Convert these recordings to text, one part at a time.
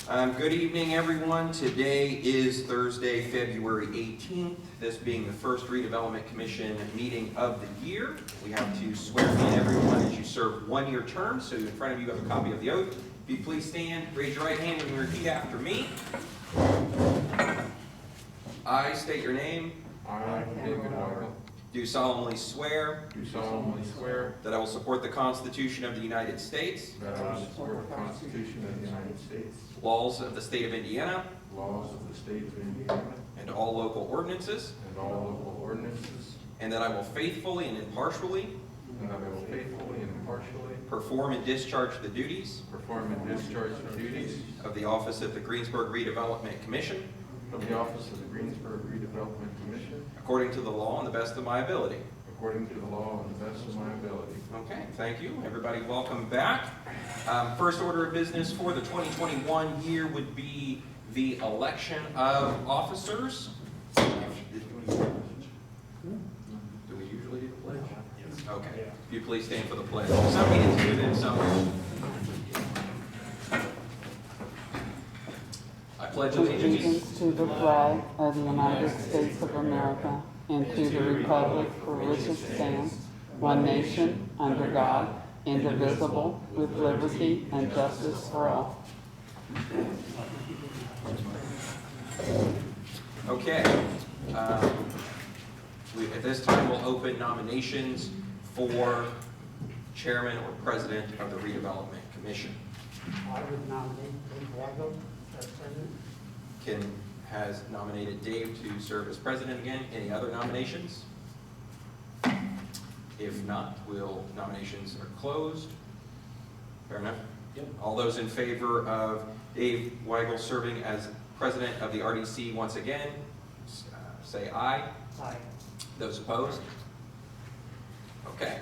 Good evening, everyone. Today is Thursday, February 18th, this being the first Redevelopment Commission meeting of the year. We have to swear in everyone as you serve one-year terms, so in front of you have a copy of the oath. If you please stand, raise your right hand, and repeat after me. I state your name. I, David Weigel, Do solemnly swear that I will support the Constitution of the United States, that I will support the Constitution of the United States, laws of the state of Indiana, laws of the state of Indiana, and all local ordinances, and all local ordinances, and that I will faithfully and impartially and that I will faithfully and impartially perform and discharge the duties perform and discharge the duties of the office of the Greensburg Redevelopment Commission of the office of the Greensburg Redevelopment Commission according to the law and the best of my ability. according to the law and the best of my ability. Okay, thank you. Everybody, welcome back. First order of business for the 2021 year would be the election of officers. Do we usually do the pledge? Okay. If you please stand for the pledge. Some meetings do this, some don't. I pledge allegiance to the flag of the United States of America and to the republic for which it stands, one nation, under God, indivisible, with liberty and justice for all. Okay. At this time, we'll open nominations for chairman or president of the Redevelopment Commission. I would nominate Dave Weigel as president. Ken has nominated Dave to serve as president again. Any other nominations? If not, nominations are closed. Fair enough? Yep. All those in favor of Dave Weigel serving as president of the RDC once again, say aye. Aye. Those opposed? Okay.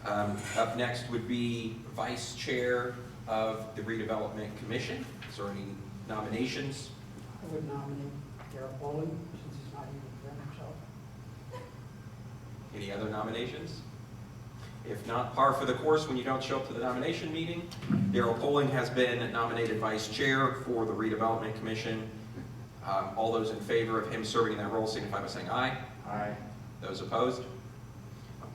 Up next would be vice chair of the Redevelopment Commission. Is there any nominations? I would nominate Darrell Bowling, since he's not even there himself. Any other nominations? If not, par for the course when you don't show up to the nomination meeting. Darrell Poling has been nominated vice chair for the Redevelopment Commission. All those in favor of him serving in that role signify by saying aye. Aye. Those opposed?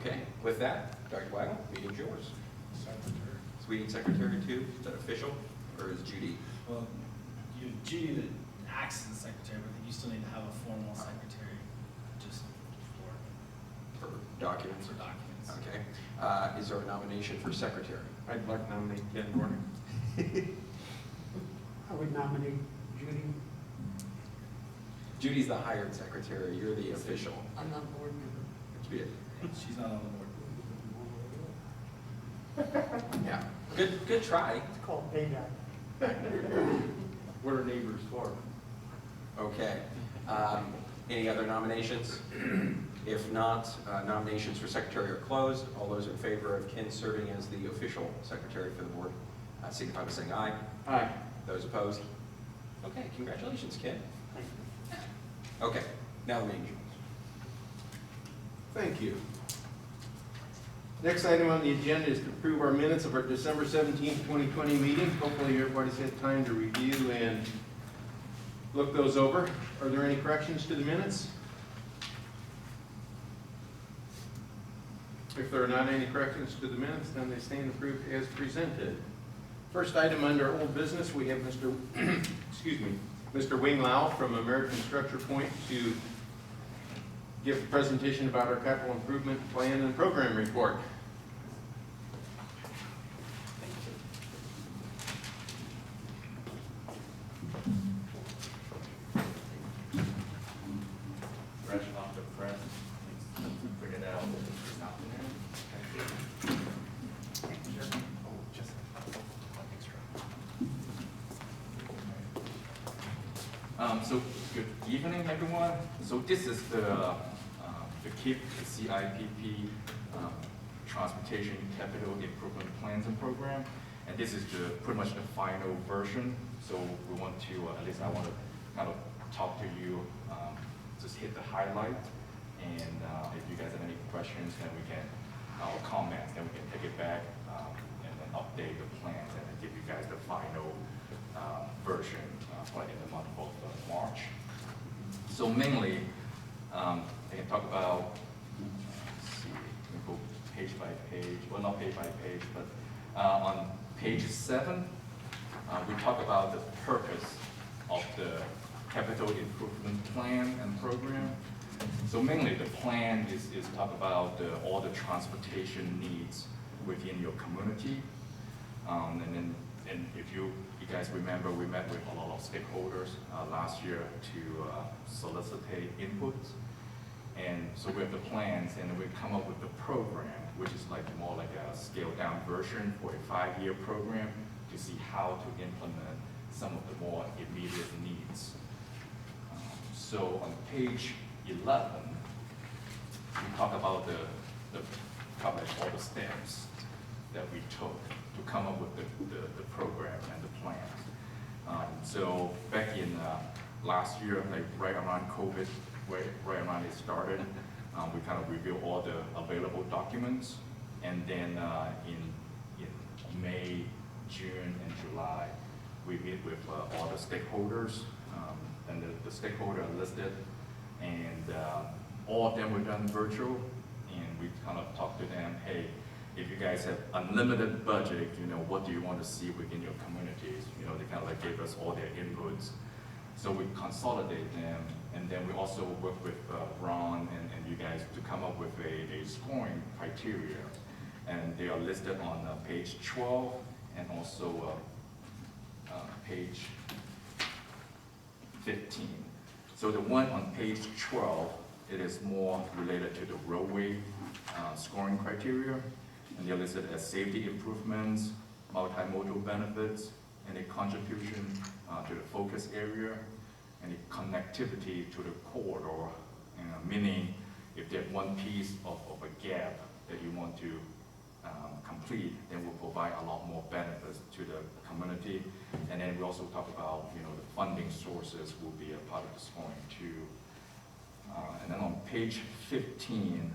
Okay, with that, Dr. Weigel, meeting's yours. Secretary. So we need secretary too? Is that official? Or is Judy? Well, Judy that acts as the secretary, but I think you still need to have a formal secretary just For documents? for documents. Okay. Is there a nomination for secretary? I'd like to nominate Ken Gornick. I would nominate Judy. Judy's the hired secretary, you're the official. I'm not a board member. Judy. She's not on the board. Yeah, good try. It's called payback. What are neighbors for? Okay. Any other nominations? If not, nominations for secretary are closed. All those in favor of Ken serving as the official secretary for the board, signify by saying aye. Aye. Those opposed? Okay, congratulations, Ken. Thank you. Okay, now the meeting. Thank you. Next item on the agenda is to approve our minutes of our December 17th, 2020 meeting. Hopefully everybody's had time to review and look those over. Are there any corrections to the minutes? If there are not any corrections to the minutes, then they stand approved as presented. First item under old business, we have Mr. Mr. Wing Lau from American StructurePoint to give a presentation about our capital improvement plan and program report. Fresh off the press. Bring it out. So good evening, everyone. So this is the KIP, the CIPP Transportation Capital Improvement Plans and Program, and this is pretty much the final version. So we want to, at least I want to kind of talk to you, just hit the highlight, and if you guys have any questions, then we can, or comments, then we can take it back and then update the plans and then give you guys the final version probably in the month of March. So mainly, I can talk about, let's see, we go page by page, well, not page by page, but on page 7, we talk about the purpose of the capital improvement plan and program. So mainly the plan is talk about all the transportation needs within your community. And if you guys remember, we met with a lot of stakeholders last year to solicit inputs. And so we have the plans, and we come up with the program, which is like more like a scaled down version for a 5-year program to see how to implement some of the more immediate needs. So on page 11, we talk about the coverage, all the steps that we took to come up with the program and the plans. So back in last year, like right around COVID, right around it started, we kind of reviewed all the available documents, and then in May, June, and July, we meet with all the stakeholders, and the stakeholder are listed, and all of them were done virtual, and we kind of talked to them, hey, if you guys have unlimited budget, what do you want to see within your communities? They kind of like gave us all their inputs. So we consolidate them, and then we also work with Ron and you guys to come up with a scoring criteria. And they are listed on page 12 and also page 15. So the one on page 12, it is more related to the roadway scoring criteria. And they're listed as safety improvements, multimodal benefits, and a contribution to the focus area, and a connectivity to the corridor, meaning if there's one piece of a gap that you want to complete, then we'll provide a lot more benefits to the community. And then we also talk about, the funding sources will be a part of the scoring too. And then on page 15,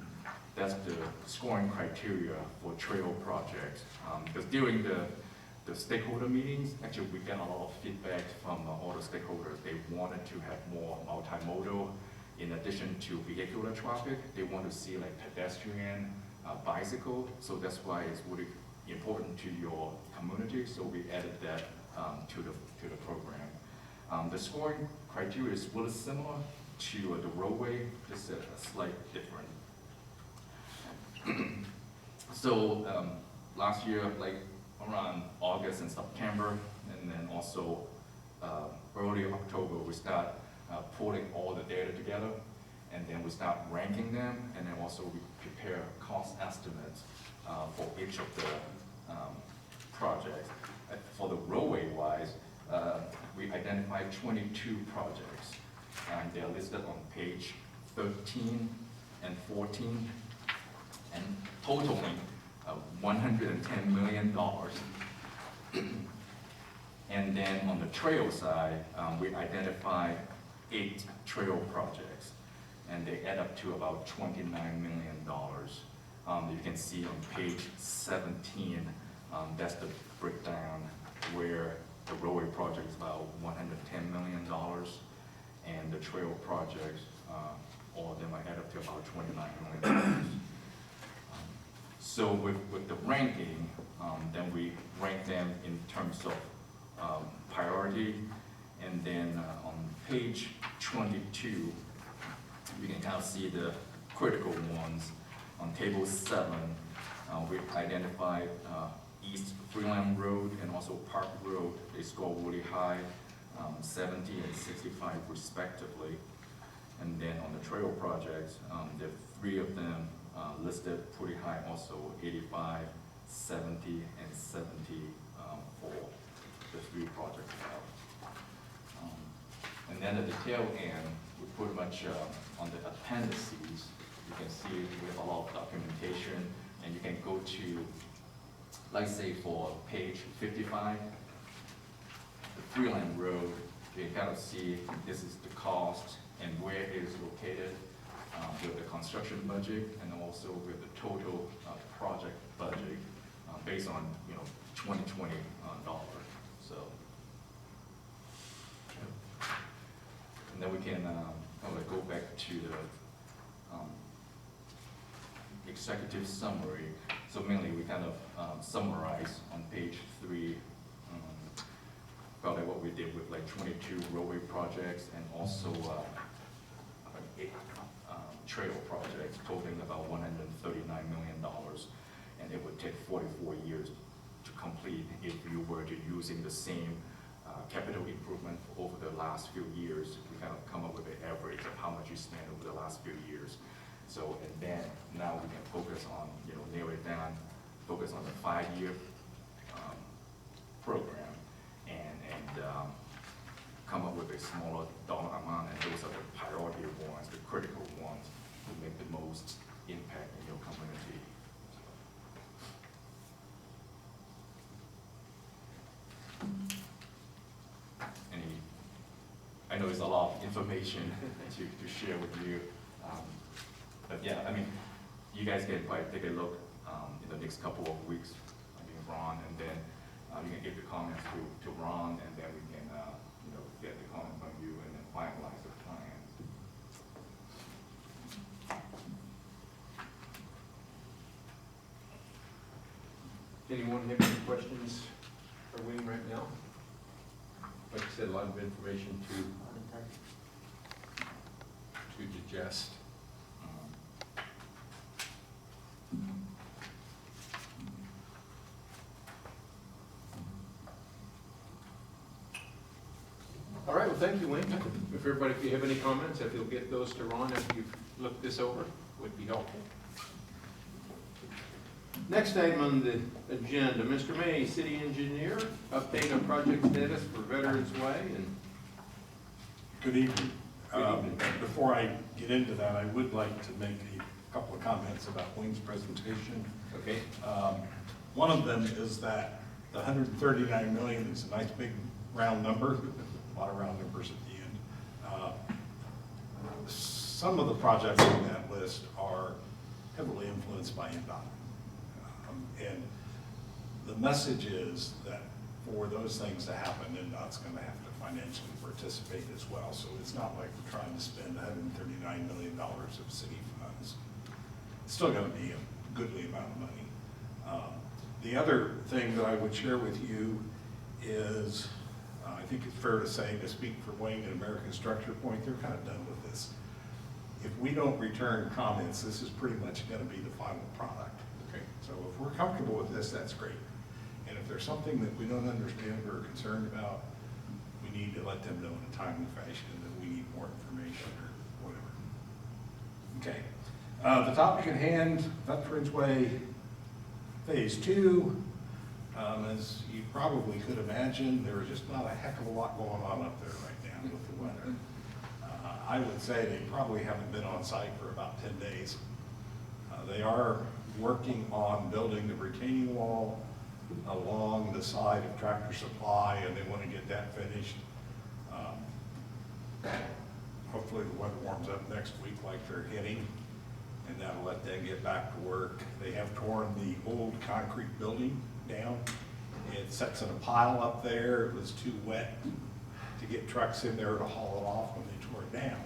that's the scoring criteria for trail projects. Because during the stakeholder meetings, actually we get a lot of feedback from all the stakeholders. They wanted to have more multimodal in addition to vehicular traffic. They want to see like pedestrian, bicycle. So that's why it's really important to your community. So we added that to the program. The scoring criteria is really similar to the roadway, just a slight difference. So last year, like around August and September, and then also early October, we start pulling all the data together, and then we start ranking them, and then also we prepare cost estimates for each of the projects. For the roadway-wise, we identified 22 projects, and they're listed on page 13 and 14. And totaling $110 million. And then on the trail side, we identified 8 trail projects, and they add up to about $29 million. You can see on page 17, that's the breakdown where the roadway project is about $110 million, and the trail projects, all of them are add up to about $29 million. So with the ranking, then we rank them in terms of priority, and then on page 22, you can kind of see the critical ones. On table 7, we identified East Freeland Road and also Park Road. They score really high, 70 and 65 respectively. And then on the trail projects, there are 3 of them listed pretty high also, 85, 70, and 70 for the 3 projects. And then at the tail end, we pretty much on the appendices, you can see we have a lot of documentation, and you can go to, like say for page 55, the Freeland Road, you can kind of see this is the cost and where it is located, with the construction budget, and also with the total project budget based on 2020 dollars. So can kind of go back to the executive summary. So mainly we kind of summarize on page 3 about like what we did with like 22 roadway projects and also 8 trail projects totaling about $139 million. And it would take 44 years to complete if you were to using the same capital improvement over the last few years. We kind of come up with an average of how much you spent over the last few years. So, and then now we can focus on, narrow it down, focus on the 5-year program and come up with a smaller dollar amount, and those are the priority ones, the critical ones to make the most impact in your community. I know it's a lot of information to share with you, but yeah, I mean, you guys can probably take a look in the next couple of weeks, Ron, and then you can give the comments to Ron, and then we can get the comment from you and then finalize the plan. Anyone have any questions for Wayne right now? Like I said, a lot of information to digest. All right, well, thank you, Wayne. If you have any comments, if you'll get those to Ron after you've looked this over, would be helpful. Next item on the agenda, Mr. May, City Engineer, update on project status for Veterans Way. And good evening. Good evening. Before I get into that, I would like to make a couple of comments about Wayne's presentation. Okay. One of them is that the 139 million is a nice big round number, a lot of round numbers at the end. Some of the projects on that list are heavily influenced by NDOT. And the message is that for those things to happen, NDOT's going to have to financially participate as well. So it's not like we're trying to spend $139 million of city funds. It's still going to be a goodly amount of money. The other thing that I would share with you is, I think it's fair to say, to speak for Wayne and American StructurePoint, they're kind of done with this. If we don't return comments, this is pretty much going to be the final product. Okay. So if we're comfortable with this, that's great. And if there's something that we don't understand or are concerned about, we need to let them know in a timely fashion that we need more information or whatever. Okay. The topic at hand, Veterans Way Phase 2. As you probably could imagine, there is just not a heck of a lot going on up there right now with the weather. I would say they probably haven't been on site for about 10 days. They are working on building the retaining wall along the side of Tractor Supply, and they want to get that finished. Hopefully the weather warms up next week like they're hitting, and that'll let them get back to work. They have torn the old concrete building down. It sits in a pile up there. It was too wet to get trucks in there to haul it off when they tore it down.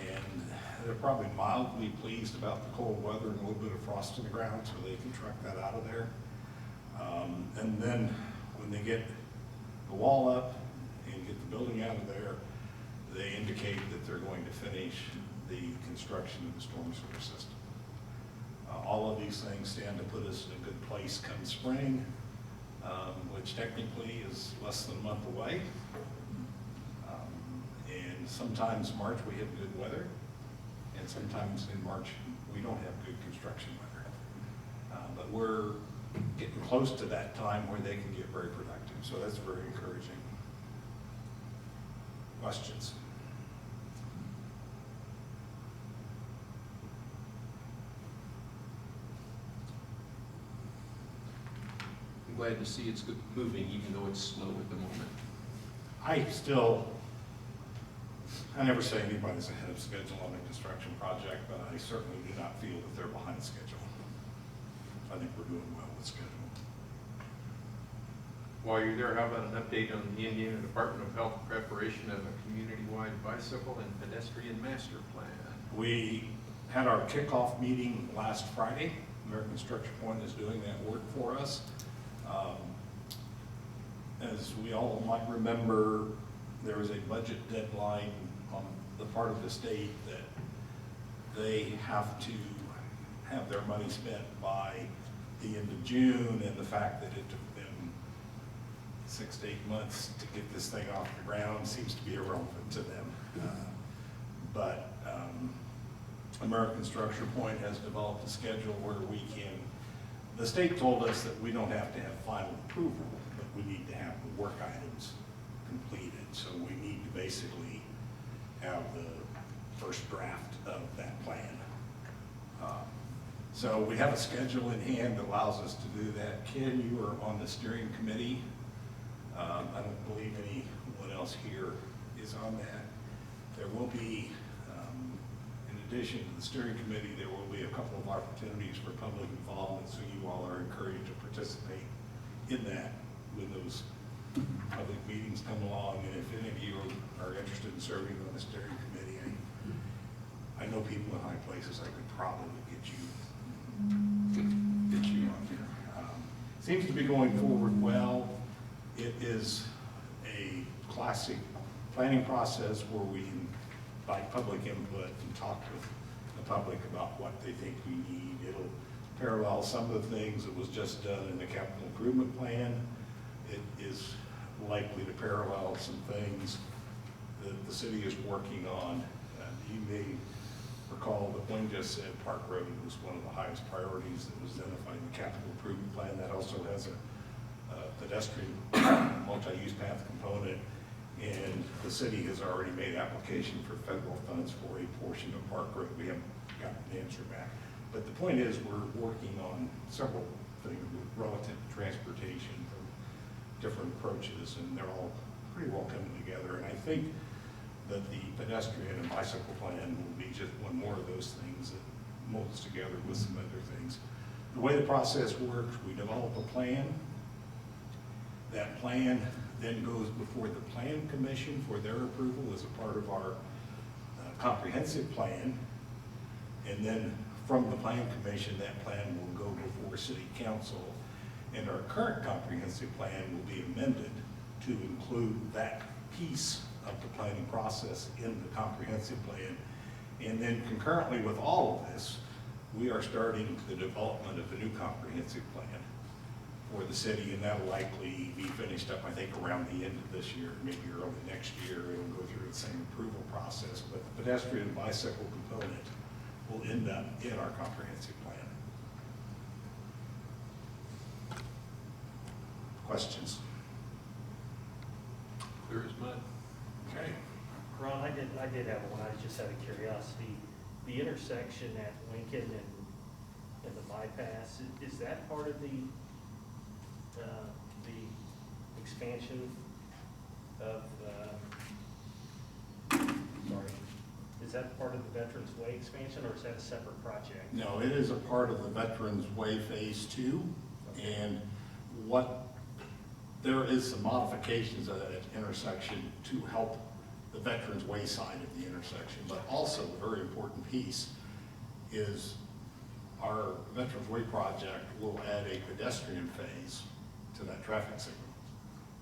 And they're probably mildly pleased about the cold weather and a little bit of frost in the ground, so they can truck that out of there. And then when they get the wall up and get the building out of there, they indicate that they're going to finish the construction of the storm sewer system. All of these things stand to put us in a good place come spring, which technically is less than a month away. And sometimes March we have good weather, and sometimes in March we don't have good construction weather. But we're getting close to that time where they can get very productive, so that's very encouraging. Questions? I'm glad to see it's moving, even though it's slow at the moment. I never say anybody's ahead of schedule on a construction project, but I certainly do not feel that they're behind schedule. I think we're doing well with schedule. While you're there, how about an update on the Indiana Department of Health preparation of a community-wide bicycle and pedestrian master plan? We had our kickoff meeting last Friday. American StructurePoint is doing that work for us. As we all might remember, there was a budget deadline on the part of the state that they have to have their money spent by the end of June, and the fact that it took them 6 to 8 months to get this thing off the ground seems to be irrelevant to them. But American StructurePoint has developed a schedule where we can, the state told us that we don't have to have final approval, but we need to have the work items completed. So we need to basically have the first draft of that plan. So we have a schedule in hand that allows us to do that. Ken, you are on the steering committee. I don't believe anyone else here is on that. There will be, in addition to the steering committee, there will be a couple of opportunities for public involvement, so you all are encouraged to participate in that when those public meetings come along. And if any of you are interested in serving on the steering committee, I know people in high places. I could probably get you on there. Seems to be going forward well. It is a classic planning process where we invite public input and talk with the public about what they think we need. It'll parallel some of the things that was just done in the capital improvement plan. It is likely to parallel some things that the city is working on. You may recall that Wayne just said Park Road was one of the highest priorities that was identified in the capital improvement plan. That also has a pedestrian multi-use path component, and the city has already made application for federal funds for a portion of Park Road. We haven't gotten an answer back. But the point is, we're working on several things relative to transportation from different approaches, and they're all pretty well coming together. And I think that the pedestrian and bicycle plan will be just one more of those things that molds together with some other things. The way the process works, we develop a plan. That plan then goes before the Plan Commission for their approval as a part of our comprehensive plan. And then from the Plan Commission, that plan will go before City Council. And our current comprehensive plan will be amended to include that piece of the planning process in the comprehensive plan. And then concurrently with all of this, we are starting the development of a new comprehensive plan for the city, and that'll likely be finished up, I think, around the end of this year, maybe early next year. It'll go through the same approval process, but the pedestrian and bicycle component will end up in our comprehensive plan. Questions? Clear as mud. Okay. Ron, I did have one, I just out of curiosity. The intersection at Lincoln and the bypass, is that part of the expansion of, is that part of the Veterans Way expansion, or is that a separate project? No, it is a part of the Veterans Way Phase 2, and there is some modifications at that intersection to help the Veterans Way side of the intersection, but also a very important piece is our Veterans Way project will add a pedestrian phase to that traffic signal,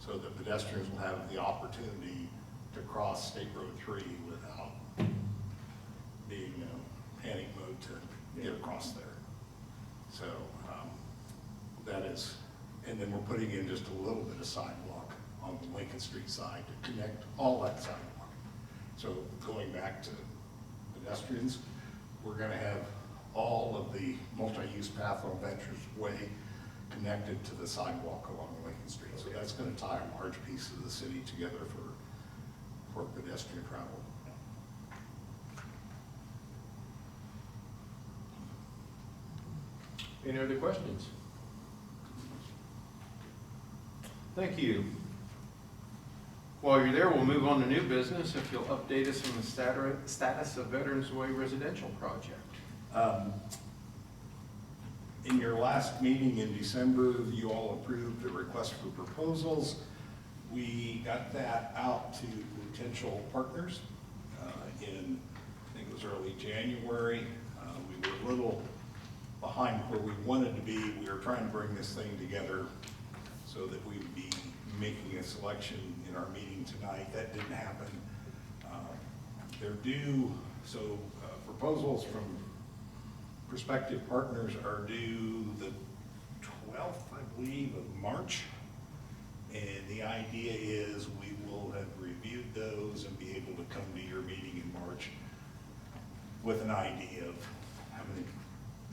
so that pedestrians will have the opportunity to cross State Road 3 without being panic mode to get across there. So that is, and then we're putting in just a little bit of sidewalk on the Lincoln Street side to connect all that sidewalk. So going back to pedestrians, we're going to have all of the multi-use path on Veterans Way connected to the sidewalk along Lincoln Street. So that's going to tie a large piece of the city together for pedestrian travel. Any other questions? Thank you. While you're there, we'll move on to new business. If you'll update us on the status of Veterans Way residential project. In your last meeting in December, you all approved a request for proposals. We got that out to potential partners in, I think it was early January. We were a little behind where we wanted to be. We were trying to bring this thing together so that we would be making a selection in our meeting tonight. That didn't happen. They're due, so proposals from prospective partners are due the 12th, I believe, of March. And the idea is we will have reviewed those and be able to come to your meeting in March with an idea of how many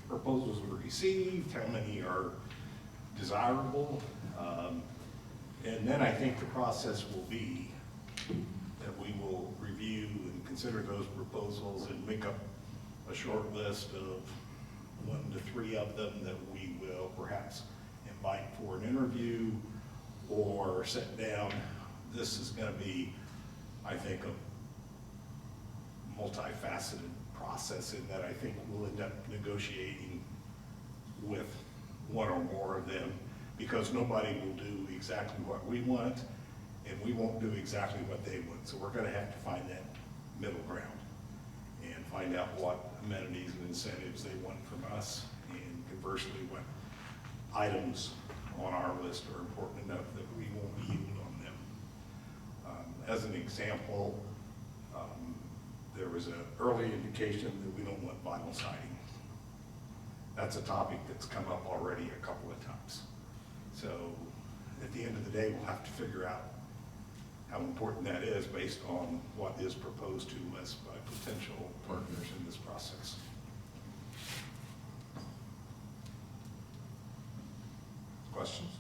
proposals were received, how many are desirable. And then I think the process will be that we will review and consider those proposals and make up a short list of 1 to 3 of them that we will perhaps invite for an interview or sit down. This is going to be, I think, a multifaceted process in that I think we'll end up negotiating with 1 or more of them, because nobody will do exactly what we want, and we won't do exactly what they want. So we're going to have to find that middle ground and find out what amenities and incentives they want from us, and conversely, what items on our list are important enough that we won't yield on them. As an example, there was an early indication that we don't want vinyl siding. That's a topic that's come up already a couple of times. So at the end of the day, we'll have to figure out how important that is based on what is proposed to us by potential partners in this process. Questions?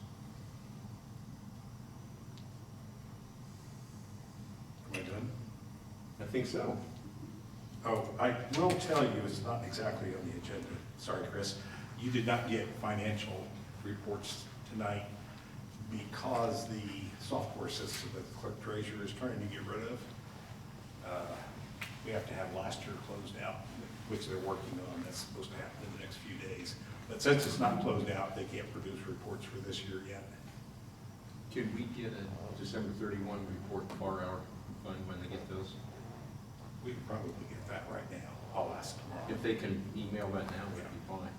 Am I done? I think so. Oh, I will tell you, it's not exactly on the agenda. Sorry, Chris. You did not get financial reports tonight because the software system that the clerk treasurer is trying to get rid of, we have to have last year closed out, which they're working on. That's supposed to happen in the next few days. But since it's not closed out, they can't produce reports for this year yet. Could we get a December 31 report for our fund when they get those? We can probably get that right now. I'll ask tomorrow. If they can email that now, that'd be fine.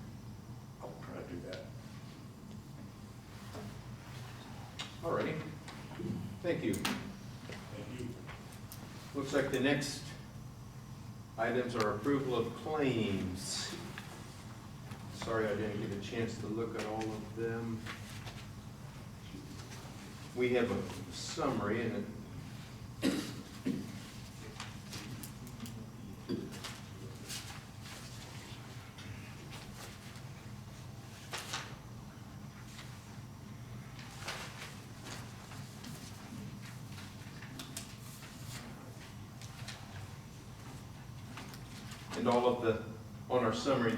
I'll try to do that. All righty. Thank you. Thank you. Looks like the next items are approval of claims. Sorry, I didn't get a chance to look at all of them. We have a summary and all of the, on our summary,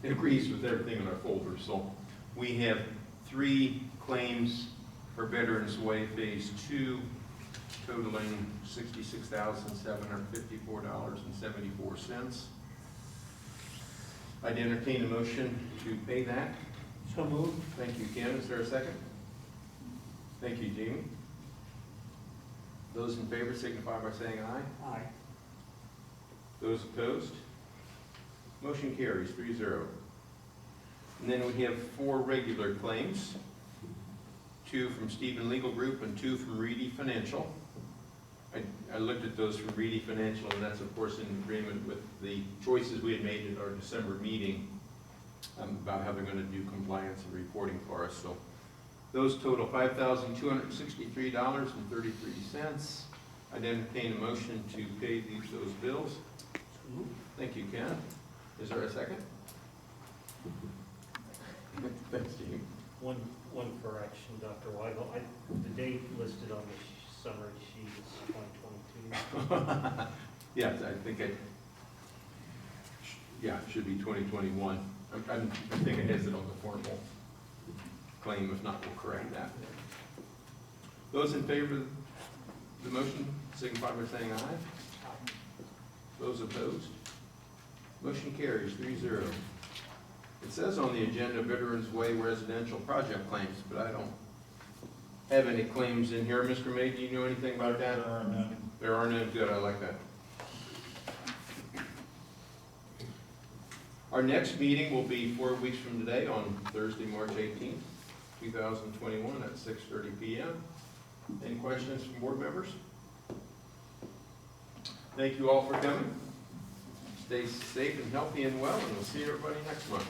it agrees with everything in our folder. So we have 3 claims for Veterans Way Phase 2, totaling $66,754.74. I'd entertain a motion to pay that. So moved. Thank you, Ken. Is there a second? Thank you, Jamie. Those in favor signify by saying aye. Aye. Those opposed? Motion carries 3-0. And then we have 4 regular claims, 2 from Stephen Legal Group and 2 from Reedy Financial. I looked at those from Reedy Financial, and that's of course in agreement with the choices we had made at our December meeting about how they're going to do compliance and reporting for us. So those total $5,263.33. I'd entertain a motion to pay those bills. Thank you, Ken. Is there a second? Thanks, Steve. One correction, Dr. Weigel. The date listed on the summary sheet is 2022. Yes, I think it should be 2021. I think it has it on the formal claim. If not, we'll correct that. Those in favor of the motion signify by saying aye. Those opposed? Motion carries 3-0. It says on the agenda Veterans Way residential project claims, but I don't have any claims in here. Mr. May, do you know anything about that? There are none. There are none. Good, I like that. Our next meeting will be 4 weeks from today on Thursday, March 18th, 2021 at 6:30 p.m. Any questions from board members? Thank you all for coming. Stay safe and healthy and well, and we'll see everybody next month.